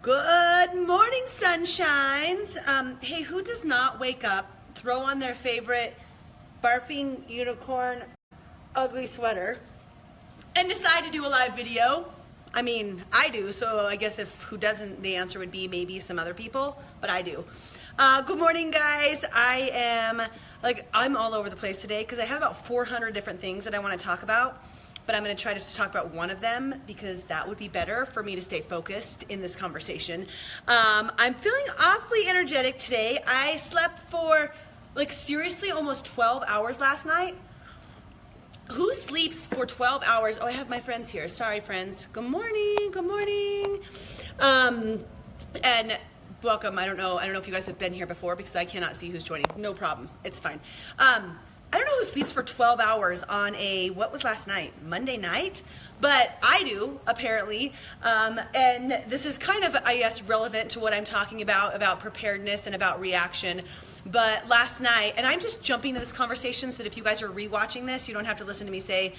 Good morning, sunshines. Hey, who does not wake up, throw on their favorite barfing unicorn ugly sweater, and decide to do a live video? I mean, I do, so I guess if who doesn't, the answer would be maybe some other people, but I do. Good morning, guys. I'm all over the place today because I have about 400 different things that I want to talk about. But I'm going to try to talk about one of them because that would be better for me to stay focused in this conversation. I'm feeling awfully energetic today. I slept for, seriously almost 12 hours last night. Who sleeps for 12 hours? Oh, I have my friends here. Sorry, friends. Good morning. Good morning. And welcome. I don't know if you guys have been here before because I cannot see who's joining. No problem. It's fine. I don't know who sleeps for 12 hours on what was last night? Monday night? But I do, apparently. And this is kind of, I guess, relevant to what I'm talking about preparedness and about reaction. But last night, and I'm just jumping to this conversation so that if you guys are rewatching this, you don't have to listen to me say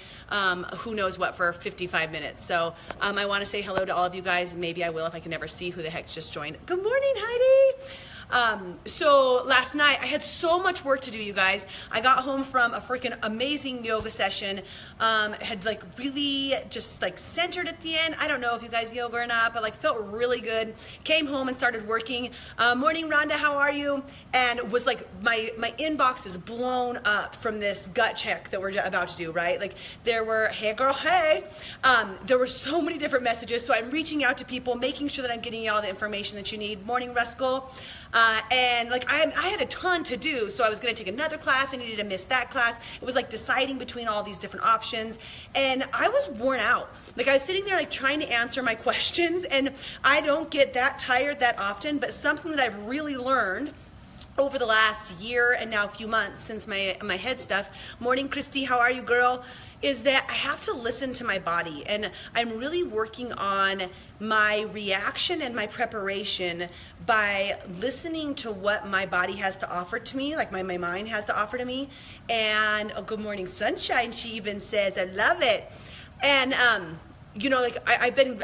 who knows what for 55 minutes. So I want to say hello to all of you guys. Maybe I will if I can never see who the heck just joined. Good morning, Heidi. So last night I had so much work to do, you guys. I got home from a freaking amazing yoga session. Had really just centered at the end. I don't know if you guys yoga or not, but felt really good. Came home and started working. Morning, Rhonda, how are you? And was my inbox is blown up from this gut check that we're about to do, right? There were, hey girl, hey. There were so many different messages. So I'm reaching out to people, making sure that I'm getting you all the information that you need. Morning, Rascal. And I had a ton to do, so I was going to take another class. I needed to miss that class. It was deciding between all these different options, and I was worn out. I was sitting there trying to answer my questions, and I don't get that tired that often, but something that I've really learned over the last year and now a few months since my head stuff. Morning, Christy, how are you, girl? Is that I have to listen to my body, and I'm really working on my reaction and my preparation by listening to what my body has to offer to me, my mind has to offer to me. And oh, good morning, sunshine, she even says, I love it. And I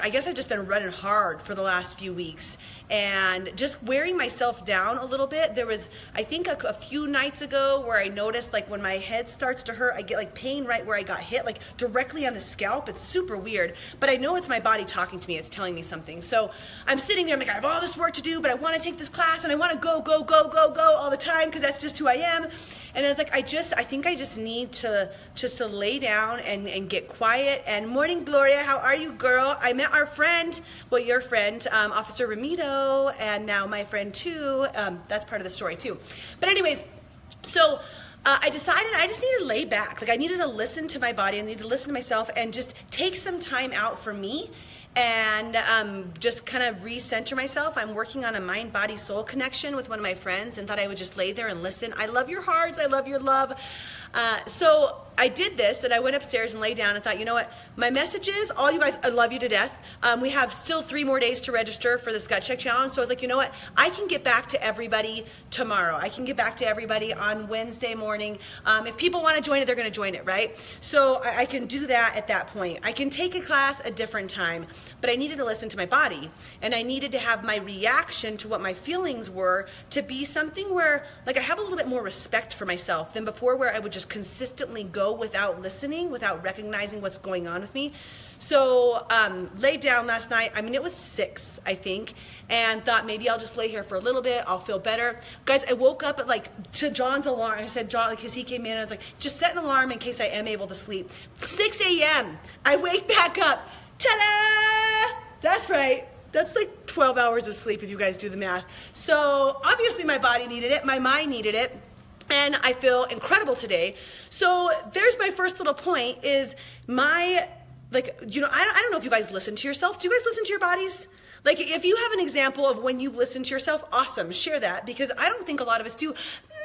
guess I've just been running hard for the last few weeks and just wearing myself down a little bit. There was, I think a few nights ago where I noticed when my head starts to hurt, I get pain right where I got hit, directly on the scalp. It's super weird, but I know it's my body talking to me. It's telling me something. So I'm sitting there, I have all this work to do, but I want to take this class and I want to go all the time because that's just who I am. And I was I think I just need to lay down and get quiet. And morning, Gloria, how are you, girl? I met our friend, well, your friend, Officer Ramito, and now my friend too. That's part of the story too. But anyways, so I decided I just needed to lay back. I needed to listen to my body. I needed to listen to myself and just take some time out for me and just kind of recenter myself. I'm working on a mind-body-soul connection with one of my friends and thought I would just lay there and listen. I love your hearts. I love your love. So I did this and I went upstairs and lay down and thought, you know what? My message is, all you guys, I love you to death. We have still 3 more days to register for this gut check challenge. So I was you know what? I can get back to everybody tomorrow. I can get back to everybody on Wednesday morning. If people want to join it, they're going to join it, right? So I can do that at that point. I can take a class a different time, but I needed to listen to my body and I needed to have my reaction to what my feelings were to be something where I have a little bit more respect for myself than before, where I would just consistently go without listening, without recognizing what's going on with me. So laid down last night, it was 6, I think, and thought maybe I'll just lay here for a little bit, I'll feel better. Guys, I woke up at to John's alarm. I said, John, because he came in, I was just set an alarm in case I am able to sleep. 6 a.m. I wake back up. Ta-da! That's right. That's 12 hours of sleep if you guys do the math. So obviously my body needed it, my mind needed it. And I feel incredible today. So there's my first little point is I don't know if you guys listen to yourselves. Do you guys listen to your bodies? If you have an example of when you listen to yourself, awesome, share that, because I don't think a lot of us do.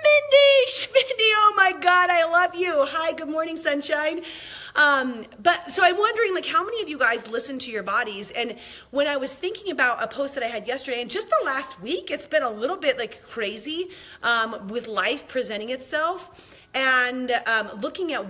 Mindy, oh my God, I love you. Hi, good morning, sunshine. But so I'm wondering, how many of you guys listen to your bodies? And when I was thinking about a post that I had yesterday, and just the last week, it's been a little bit crazy with life presenting itself. and looking at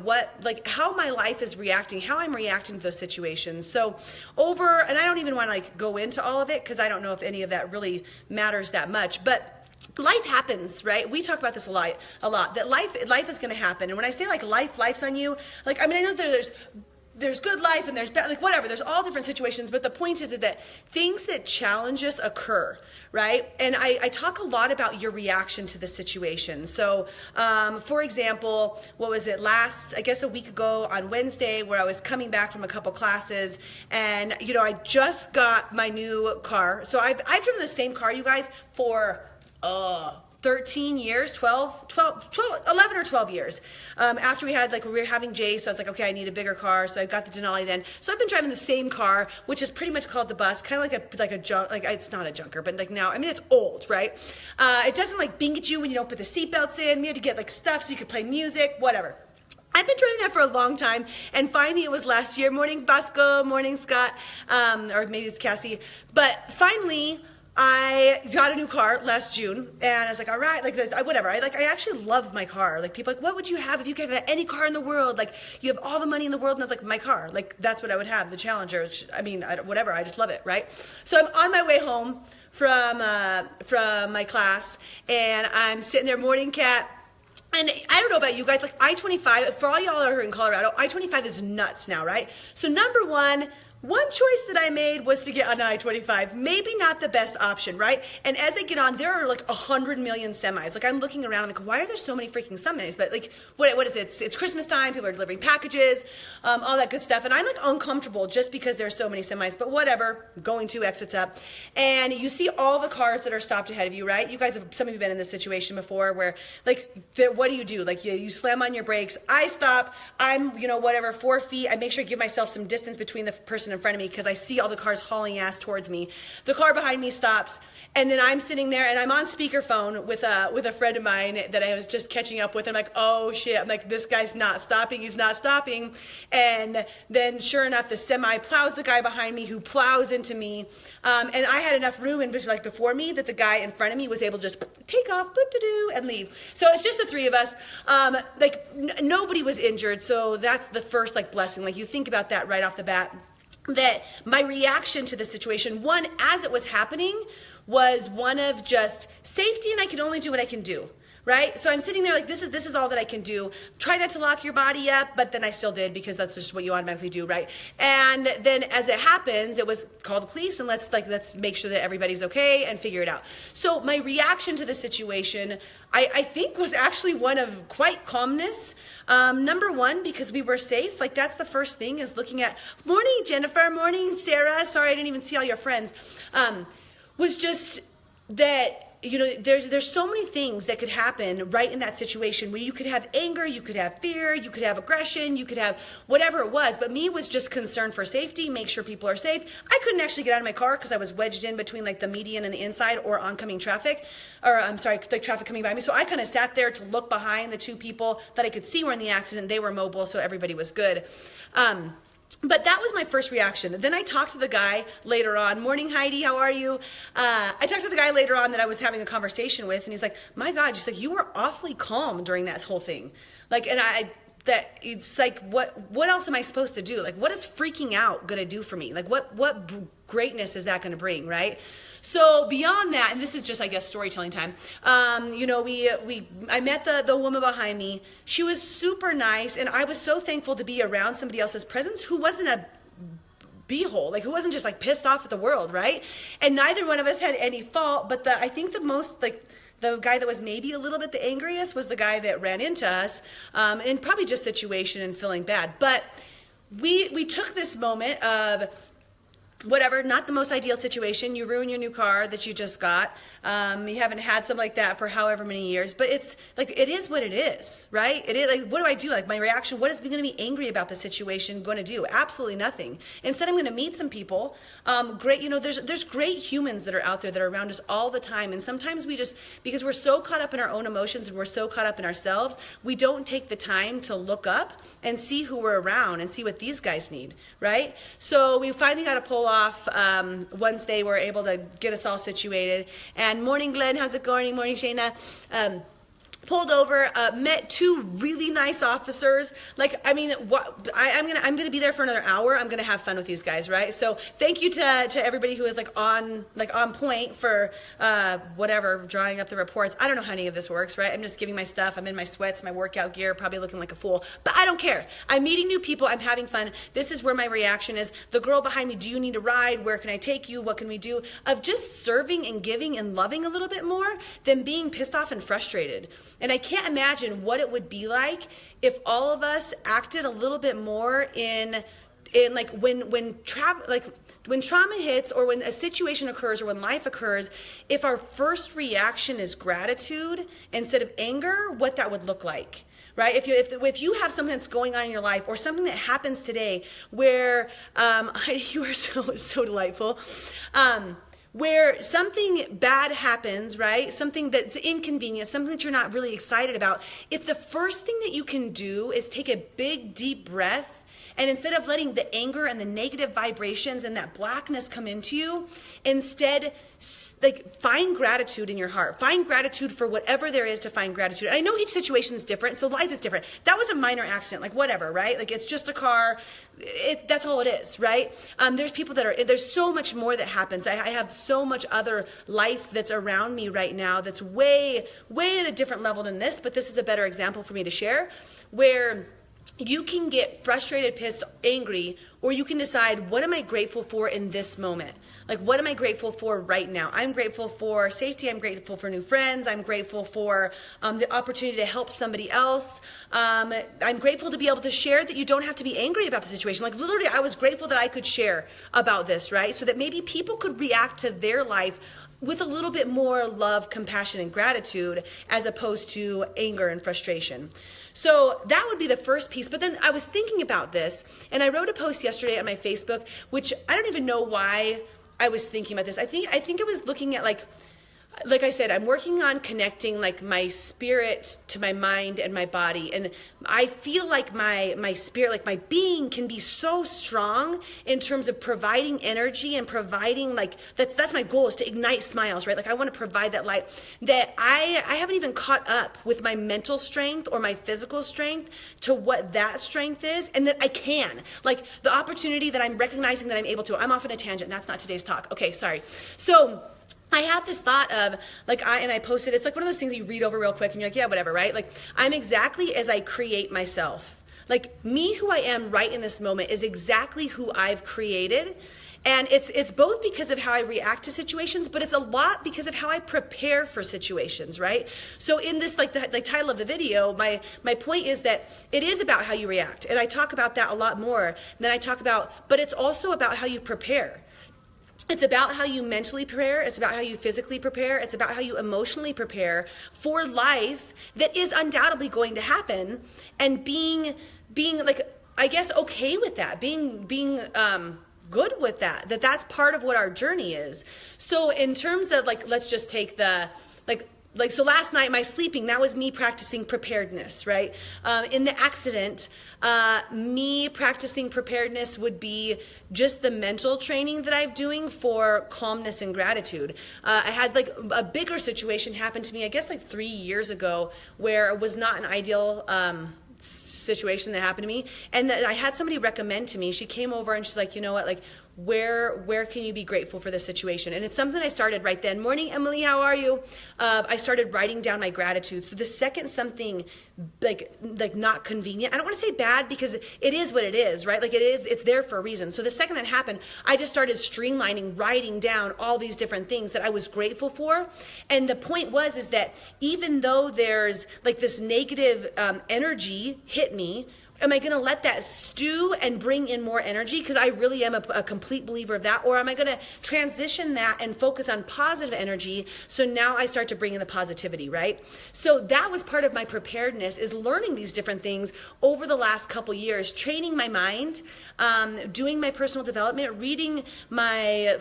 how my life is reacting, how I'm reacting to those situations. So and I don't even want to go into all of it because I don't know if any of that really matters that much, but life happens, right? We talk about this a lot, that life is going to happen. And when I say life's on you, I know that there's good life and there's bad, whatever, there's all different situations, but the point is that things that challenge us occur, right? And I talk a lot about your reaction to the situation. So, for example, what was it a week ago on Wednesday, where I was coming back from a couple classes, and, I just got my new car. So I've driven the same car, you guys, for 13 years, 11 or 12 years. After we were having Jay, so I was like, okay, I need a bigger car. So I got the Denali then. So I've been driving the same car, which is pretty much called the bus, kind of like a junk, it's not a junker, but now, it's old, right? It doesn't bing at you when you don't put the seatbelts in. We had to get stuff so you could play music, whatever. I've been driving that for a long time, and finally it was last year. Morning, Bosco. Morning, Scott. Or maybe it's Cassie. But finally, I got a new car last June, and I was like, all right, whatever. I actually love my car. People what would you have if you could have any car in the world? You have all the money in the world, and I was like, my car. That's what I would have, the Challenger. Whatever. I just love it, right? So I'm on my way home from my class, and I'm sitting there, morning cat. And I don't know about you guys, I-25, for all y'all who are in Colorado, I-25 is nuts now, right? So number one choice that I made was to get on I-25. Maybe not the best option, right? And as I get on, there are 100 million semis. I'm looking around, why are there so many freaking semis? But what is it? It's Christmas time, people are delivering packages, all that good stuff. And I'm uncomfortable just because there's so many semis, but whatever, going 2 exits up. And you see all the cars that are stopped ahead of you, right? You guys some of you have been in this situation before where what do? You slam on your brakes. I stop, I'm, 4 feet. I make sure I give myself some distance between the person in front of me because I see all the cars hauling ass towards me. The car behind me stops, and then I'm sitting there and I'm on speakerphone with a friend of mine that I was just catching up with. I'm like, oh shit, I'm like, this guy's not stopping, he's not stopping. And then sure enough, the semi plows the guy behind me, who plows into me. And I had enough room before me that the guy in front of me was able to just take off, and leave. So it's just the three of us. Nobody was injured, so that's the first blessing. You think about that right off the bat, that my reaction to the situation, one, as it was happening, was one of just safety, and I can only do what I can do, right? So I'm sitting there this is all that I can do. Try not to lock your body up, but then I still did because that's just what you automatically do, right? And then as it happens, it was call the police and let's make sure that everybody's okay and figure it out. So my reaction to the situation, I think, was actually one of quite calmness. Number one, because we were safe. That's the first thing, is looking at, morning Jennifer, morning Sarah, sorry I didn't even see all your friends, was just that, there's so many things that could happen right in that situation where you could have anger, you could have fear, you could have aggression, you could have whatever it was. But me was just concerned for safety, make sure people are safe. I couldn't actually get out of my car because I was wedged in between the median and the inside, or oncoming traffic, or I'm sorry, traffic coming by me. So I kind of sat there to look behind the two people that I could see were in the accident. They were mobile, so everybody was good. But that was my first reaction. Then I talked to the guy later on. Morning, Heidi, how are you? I talked to the guy later on that I was having a conversation with, and he's like, my God, just you were awfully calm during that whole thing. It's what else am I supposed to do? What is freaking out gonna do for me? What greatness is that gonna bring, right? So beyond that, and this is just, I guess, storytelling time. I met the woman behind me. She was super nice, and I was so thankful to be around somebody else's presence who wasn't a beehole, who wasn't just pissed off at the world, right? And neither one of us had any fault. But I think the most the guy that was maybe a little bit the angriest was the guy that ran into us, and probably just situation and feeling bad. But we took this moment of, whatever, not the most ideal situation. You ruin your new car that you just got. You haven't had something like that for however many years, but it's it is what it is, right? It is what do I do? My reaction, what is me going to be angry about the situation going to do? Absolutely nothing. Instead, I'm going to meet some people. Great, there's great humans that are out there that are around us all the time. And sometimes we just, because we're so caught up in our own emotions and we're so caught up in ourselves, we don't take the time to look up and see who we're around and see what these guys need, right? So we finally got a pull off once they were able to get us all situated. And morning, Glenn, how's it going? Morning, Shayna. pulled over, met two really nice officers. Like, I mean, I'm gonna be there for another hour. I'm gonna have fun with these guys, right? So thank you to everybody who is on point for whatever, drawing up the reports. I don't know how any of this works, right? I'm just giving my stuff. I'm in my sweats, my workout gear, probably looking like a fool, but I don't care. I'm meeting new people. I'm having fun. This is where my reaction is. The girl behind me, do you need a ride? Where can I take you? What can we do? Of just serving and giving and loving a little bit more than being pissed off and frustrated. And I can't imagine what it would be like if all of us acted a little bit more in like when trauma hits, or when a situation occurs, or when life occurs, if our first reaction is gratitude instead of anger, what that would look like. Right? If you have something that's going on in your life, or something that happens today where you are so delightful, where something bad happens, right? Something that's inconvenient, something that you're not really excited about. If the first thing that you can do is take a big, deep breath, and instead of letting the anger and the negative vibrations and that blackness come into you, instead, like, find gratitude in your heart. Find gratitude for whatever there is to find gratitude. I know each situation is different, so life is different. That was a minor accident, like whatever, right? Like, it's just a car. That's all it is, right? There's people there's so much more that happens. I have so much other life that's around me right now that's way, way at a different level than this, but this is a better example for me to share, where you can get frustrated, pissed, angry, or you can decide, what am I grateful for in this moment? Like, what am I grateful for right now? I'm grateful for safety. I'm grateful for new friends. I'm grateful for the opportunity to help somebody else. I'm grateful to be able to share that you don't have to be angry about the situation. Like, literally, I was grateful that I could share about this, right? So that maybe people could react to their life with a little bit more love, compassion, and gratitude, as opposed to anger and frustration. So that would be the first piece. But then I was thinking about this, and I wrote a post yesterday on my Facebook, which I don't even know why I was thinking about this. I think I was looking at, like I said, I'm working on connecting, like, my spirit to my mind and my body. And I feel like my spirit, like my being, can be so strong in terms of providing energy and providing, like, that's my goal, is to ignite smiles, right? Like, I want to provide that light, that I haven't even caught up with my mental strength or my physical strength to what that strength is, and that I can. Like, the opportunity that I'm recognizing that I'm able to. I'm off on a tangent. That's not today's talk. Okay, sorry. So I had this thought of, like, I posted, it's like one of those things that you read over real quick and you're like, yeah, whatever, right? Like, I'm exactly as I create myself. Like, me, who I am right in this moment, is exactly who I've created. And it's both because of how I react to situations, but it's a lot because of how I prepare for situations, right? So in this, like the title of the video, my point is that it is about how you react. And I talk about that a lot more than I talk about, but it's also about how you prepare. It's about how you mentally prepare. It's about how you physically prepare. It's about how you emotionally prepare for life that is undoubtedly going to happen, and being like, I guess, okay with that, being good with that that's part of what our journey is. So in terms of, like, let's just take so last night, my sleeping, that was me practicing preparedness, right? In the accident, me practicing preparedness would be just the mental training that I'm doing for calmness and gratitude. I had, like, a bigger situation happen to me, I guess, like 3 years ago, where it was not an ideal situation that happened to me. And I had somebody recommend to me, she came over and she's like, you know what, like, where can you be grateful for this situation? And it's something I started right then. Morning, Emily, how are you? I started writing down my gratitude. So the second something like not convenient, I don't want to say bad, because it is what it is, right? Like, it's there for a reason. So the second that happened, I just started streamlining, writing down all these different things that I was grateful for. And the point is that even though there's, like, this negative energy hit me, am I going to let that stew and bring in more energy? Because I really am a complete believer of that. Or am I going to transition that and focus on positive energy? So now I start to bring in the positivity, right? So that was part of my preparedness, is learning these different things over the last couple years, training my mind, doing my personal development, reading my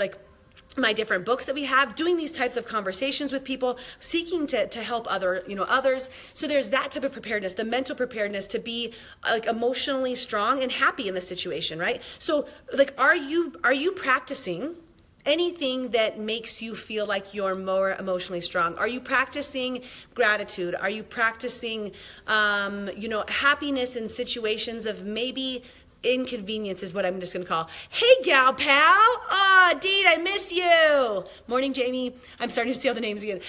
different books that we have, doing these types of conversations with people, seeking to help others. So there's that type of preparedness, the mental preparedness to be, like, emotionally strong and happy in the situation, right? So, like, are you practicing anything that makes you feel like you're more emotionally strong? Are you practicing gratitude? Are you practicing, happiness in situations of maybe inconvenience is what I'm just going to call. Hey, gal pal. Oh, Deed, I miss you. Morning, Jamie. I'm starting to see all the names again.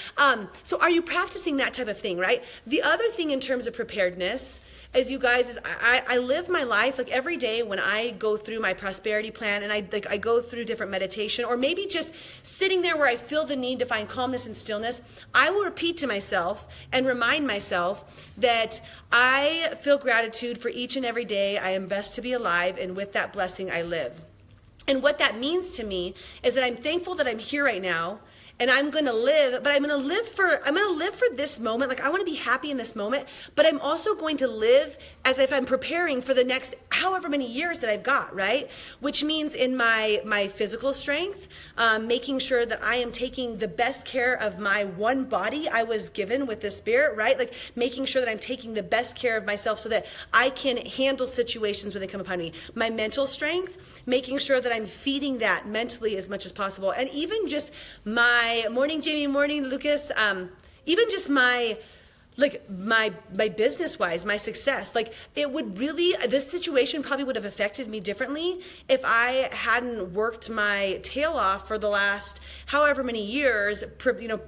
So are you practicing that type of thing, right? The other thing in terms of preparedness is, you guys, is I live my life like every day when I go through my prosperity plan, and I go through different meditation, or maybe just sitting there where I feel the need to find calmness and stillness. I will repeat to myself and remind myself that I feel gratitude for each and every day. I am blessed to be alive, and with that blessing I live. And what that means to me is that I'm thankful that I'm here right now, and I'm going to live, but I'm going to live for this moment. Like, I want to be happy in this moment, but I'm also going to live as if I'm preparing for the next however many years that I've got, right? Which means in my physical strength, making sure that I am taking the best care of my one body I was given with the Spirit, right? Like, making sure that I'm taking the best care of myself so that I can handle situations when they come upon me. My mental strength, making sure that I'm feeding that mentally as much as possible. And even just my morning, Jamie, morning, Lucas, even just my business wise, my success, like, it would really, this situation probably would have affected me differently if I hadn't worked my tail off for the last however many years,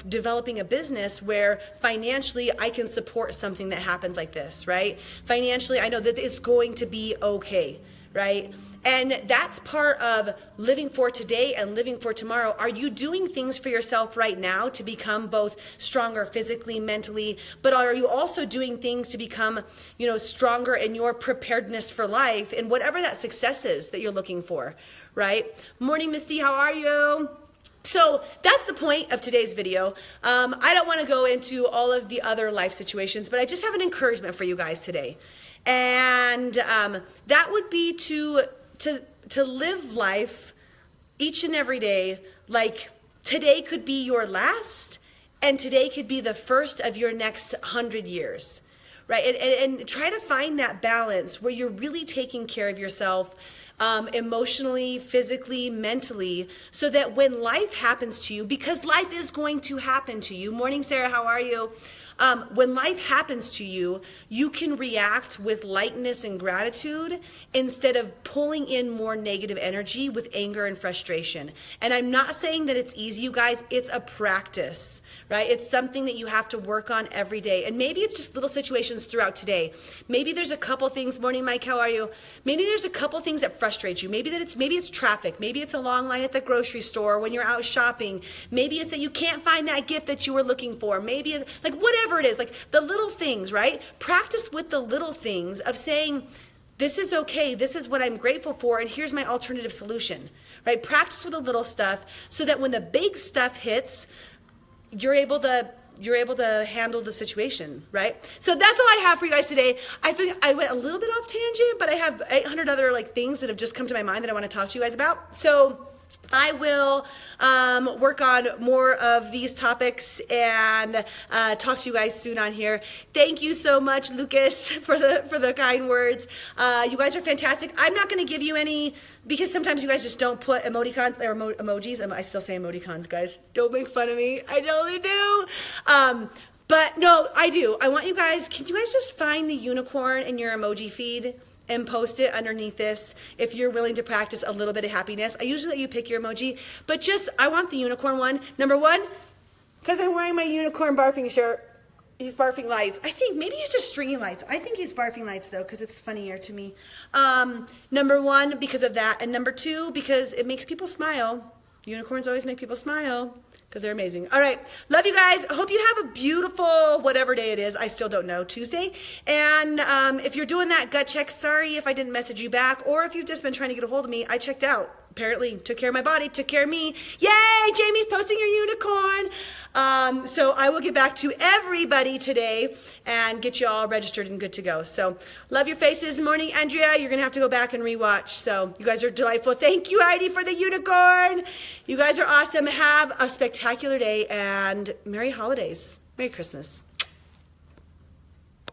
developing a business where financially I can support something that happens like this, right? Financially, I know that it's going to be okay, right? And that's part of living for today and living for tomorrow. Are you doing things for yourself right now to become both stronger physically, mentally, but are you also doing things to become, stronger in your preparedness for life and whatever that success is that you're looking for, right? Morning, Misty, how are you? So that's the point of today's video. I don't want to go into all of the other life situations, but I just have an encouragement for you guys today. And that would be to live life each and every day like today could be your last, and today could be the first of your next 100 years, right? And try to find that balance where you're really taking care of yourself emotionally, physically, mentally, so that when life happens to you, because life is going to happen to you. Morning, Sarah, how are you? When life happens to you, you can react with lightness and gratitude instead of pulling in more negative energy with anger and frustration. And I'm not saying that it's easy, you guys. It's a practice, right? It's something that you have to work on every day. And maybe it's just little situations throughout today. Maybe there's a couple things. Morning, Mike, how are you? Maybe there's a couple things that frustrate you. Maybe it's traffic. Maybe it's a long line at the grocery store when you're out shopping. Maybe it's that you can't find that gift that you were looking for. Maybe it's like whatever it is, like the little things, right? Practice with the little things of saying, this is okay, this is what I'm grateful for, and here's my alternative solution, right? Practice with the little stuff so that when the big stuff hits, you're able to handle the situation, right? So that's all I have for you guys today. I think I went a little bit off tangent, but I have 800 other things that have just come to my mind that I want to talk to you guys about. So I will work on more of these topics and talk to you guys soon on here. Thank you so much, Lucas, for the kind words. You guys are fantastic. I'm not going to give you any, because sometimes you guys just don't put emoticons or emojis. I still say emoticons, guys. Don't make fun of me. I totally do. But no, I do. I want you guys, can you guys just find the unicorn in your emoji feed and post it underneath this if you're willing to practice a little bit of happiness? I usually let you pick your emoji, but I want the unicorn one. Number one, because I'm wearing my unicorn barfing shirt. He's barfing lights. I think maybe he's just stringing lights. I think he's barfing lights though, because it's funnier to me. Number one, because of that. And number two, because it makes people smile. Unicorns always make people smile because they're amazing. All right. Love you guys. I hope you have a beautiful, whatever day it is. I still don't know, Tuesday. And if you're doing that gut check, sorry if I didn't message you back, or if you've just been trying to get a hold of me, I checked out. Apparently took care of my body, took care of me. Yay, Jamie's posting your unicorn. So I will get back to everybody today and get you all registered and good to go. So love your faces. Morning, Andrea. You're going to have to go back and rewatch. So you guys are delightful. Thank you, Heidi, for the unicorn. You guys are awesome. Have a spectacular day and Merry holidays. Merry Christmas.